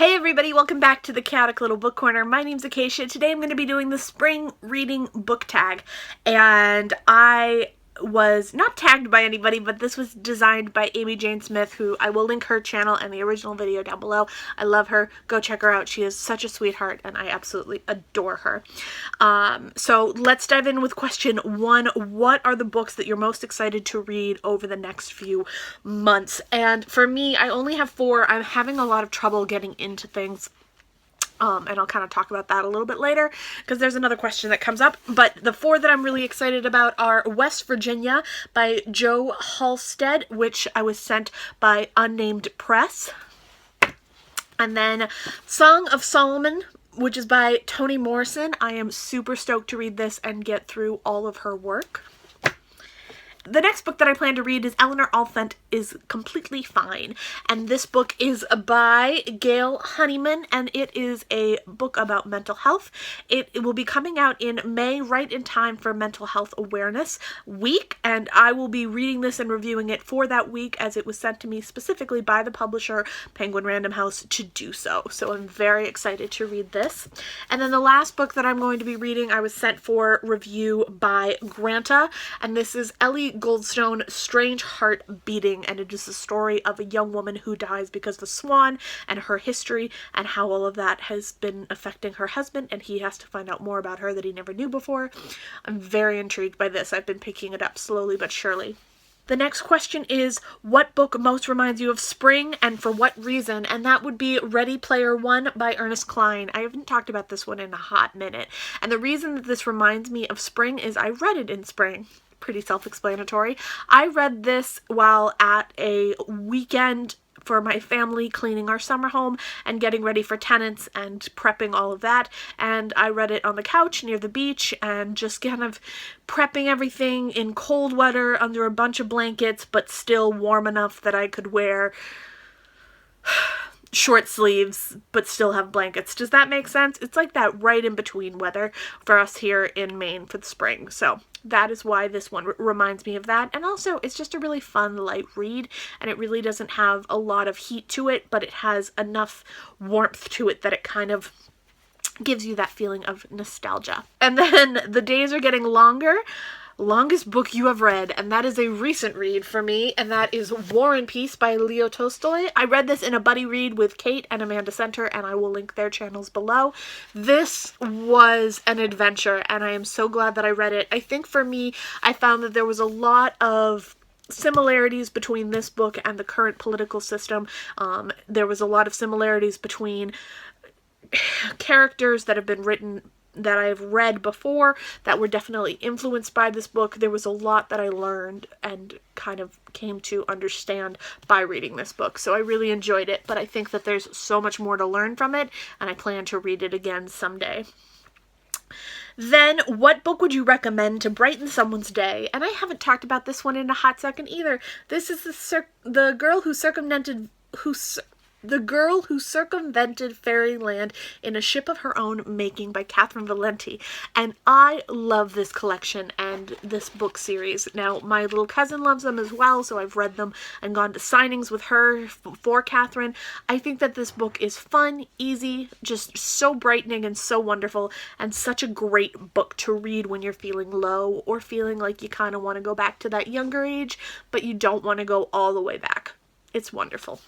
Hey everybody, welcome back to the Chaotic Little Book Corner. My name's Acacia. Today I'm going to be doing the spring reading book tag, and I was not tagged by anybody, but this was designed by Amy Jane Smith, who I will link her channel and the original video down below. I love her. Go check her out. She is such a sweetheart and I absolutely adore her. So let's dive in with question one. What are the books that you're most excited to read over the next few months? And for me, I only have 4. I'm having a lot of trouble getting into things. And I'll kind of talk about that a little bit later because there's another question that comes up. But the 4 that I'm really excited about are West Virginia by Joe Halstead, which I was sent by Unnamed Press. And then Song of Solomon, which is by Toni Morrison. I am super stoked to read this and get through all of her work. The next book that I plan to read is Eleanor Oliphant is Completely Fine, and this book is by Gail Honeyman, and it is a book about mental health. It will be coming out in May, right in time for Mental Health Awareness Week, and I will be reading this and reviewing it for that week as it was sent to me specifically by the publisher, Penguin Random House, to do so. So I'm very excited to read this. And then the last book that I'm going to be reading, I was sent for review by Granta, and this is Ellie Goldstone, Strange Heart Beating, and it is the story of a young woman who dies because of a swan and her history and how all of that has been affecting her husband, and he has to find out more about her that he never knew before. I'm very intrigued by this. I've been picking it up slowly but surely. The next question is, what book most reminds you of spring and for what reason? And that would be Ready Player One by Ernest Cline. I haven't talked about this one in a hot minute. And the reason that this reminds me of spring is I read it in spring. Pretty self-explanatory. I read this while at a weekend for my family, cleaning our summer home and getting ready for tenants and prepping all of that. And I read it on the couch near the beach and just kind of prepping everything in cold weather under a bunch of blankets, but still warm enough that I could wear short sleeves but still have blankets. Does that make sense? It's like that right in between weather for us here in Maine for the spring. So that is why this one reminds me of that. And also, it's just a really fun, light read, and it really doesn't have a lot of heat to it, but it has enough warmth to it that it kind of gives you that feeling of nostalgia. And then The Days Are Getting Longer. Longest book you have read, and that is a recent read for me, and that is War and Peace by Leo Tolstoy. I read this in a buddy read with Kate and Amanda Center, and I will link their channels below. This was an adventure, and I am so glad that I read it. I think for me, I found that there was a lot of similarities between this book and the current political system. There was a lot of similarities between characters that have been written that I've read before that were definitely influenced by this book. There was a lot that I learned and kind of came to understand by reading this book. So I really enjoyed it, but I think that there's so much more to learn from it, and I plan to read it again someday. Then, what book would you recommend to brighten someone's day? And I haven't talked about this one in a hot second either. This is the Girl Who Circumvented Fairyland in a Ship of Her Own Making by Catherine Valenti. And I love this collection and this book series. Now, my little cousin loves them as well, so I've read them and gone to signings with her for Catherine. I think that this book is fun, easy, just so brightening and so wonderful, and such a great book to read when you're feeling low or feeling like you kind of want to go back to that younger age, but you don't want to go all the way back. It's wonderful.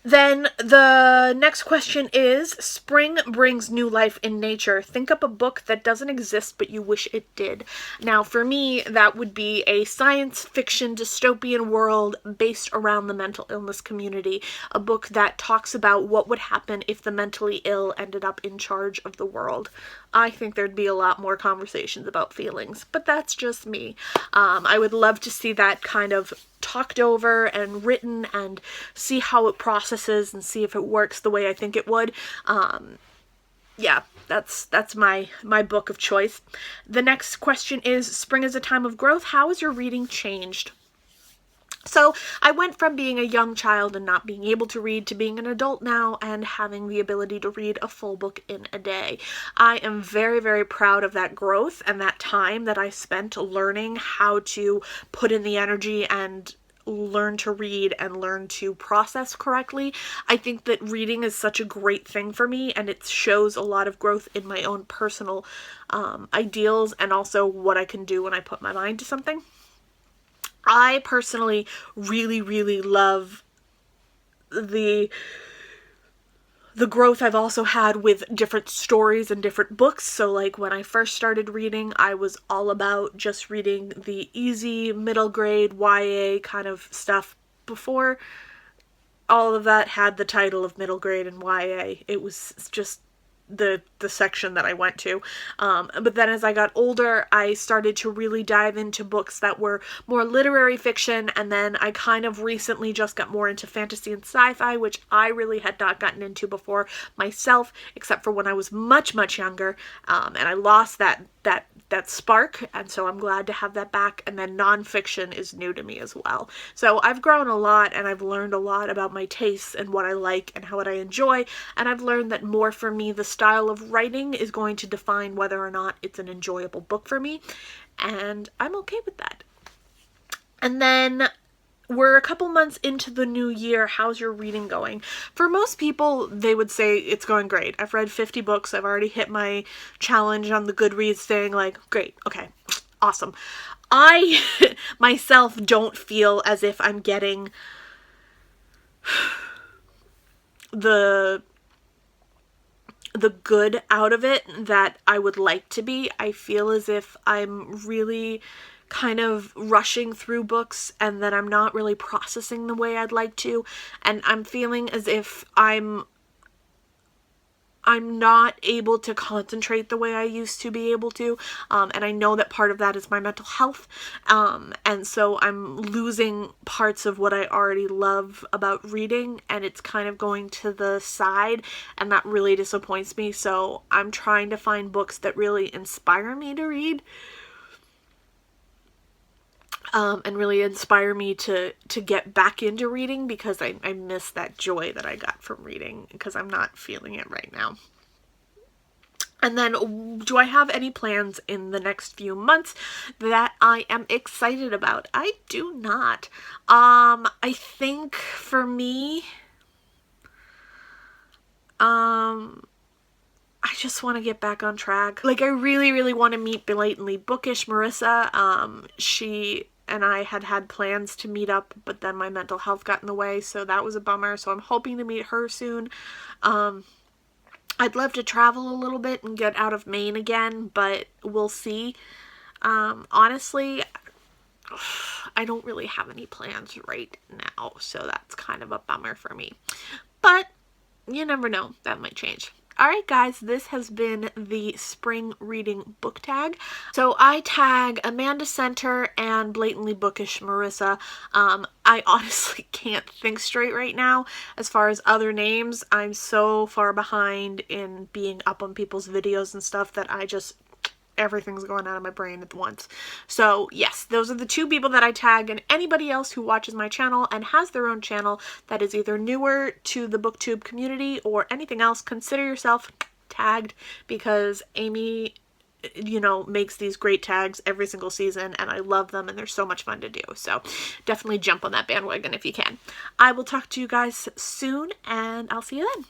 Then the next question is, spring brings new life in nature. Think up a book that doesn't exist but you wish it did. Now for me, that would be a science fiction dystopian world based around the mental illness community. A book that talks about what would happen if the mentally ill ended up in charge of the world. I think there'd be a lot more conversations about feelings, but that's just me. I would love to see that kind of talked over and written and see how it processes and see if it works the way I think it would. Yeah, that's my book of choice. The next question is, spring is a time of growth. How has your reading changed? So I went from being a young child and not being able to read to being an adult now and having the ability to read a full book in a day. I am very, very proud of that growth and that time that I spent learning how to put in the energy and learn to read and learn to process correctly. I think that reading is such a great thing for me, and it shows a lot of growth in my own personal ideals and also what I can do when I put my mind to something. I personally really love the growth I've also had with different stories and different books. So like when I first started reading, I was all about just reading the easy middle grade YA kind of stuff. Before all of that had the title of middle grade and YA, it was just the section that I went to. But then as I got older, I started to really dive into books that were more literary fiction, and then I kind of recently just got more into fantasy and sci-fi, which I really had not gotten into before myself, except for when I was much younger, and I lost that spark, and so I'm glad to have that back. And then nonfiction is new to me as well. So I've grown a lot, and I've learned a lot about my tastes and what I like and what I enjoy, and I've learned that more for me, the style of writing is going to define whether or not it's an enjoyable book for me, and I'm okay with that. And then we're a couple months into the new year. How's your reading going? For most people, they would say it's going great. I've read 50 books. I've already hit my challenge on the Goodreads thing. Like, great. Okay. Awesome. I myself don't feel as if I'm getting the good out of it that I would like to be. I feel as if I'm really kind of rushing through books and that I'm not really processing the way I'd like to, and I'm feeling as if I'm not able to concentrate the way I used to be able to, and I know that part of that is my mental health, and so I'm losing parts of what I already love about reading, and it's kind of going to the side, and that really disappoints me. So I'm trying to find books that really inspire me to read, and really inspire me to get back into reading, because I miss that joy that I got from reading, because I'm not feeling it right now. And then, do I have any plans in the next few months that I am excited about? I do not. I think for me, I just want to get back on track. Like, I really want to meet Blatantly Bookish Marissa. She and I had plans to meet up, but then my mental health got in the way, so that was a bummer. So I'm hoping to meet her soon. I'd love to travel a little bit and get out of Maine again, but we'll see. Honestly, I don't really have any plans right now, so that's kind of a bummer for me. But you never know, that might change. Alright guys, this has been the spring reading book tag. So I tag Amanda Center and Blatantly Bookish Marissa. I honestly can't think straight right now as far as other names. I'm so far behind in being up on people's videos and stuff that everything's going out of my brain at once. So yes, those are the two people that I tag, and anybody else who watches my channel and has their own channel that is either newer to the booktube community or anything else, consider yourself tagged, because Amy, makes these great tags every single season, and I love them, and they're so much fun to do. So definitely jump on that bandwagon if you can. I will talk to you guys soon, and I'll see you then.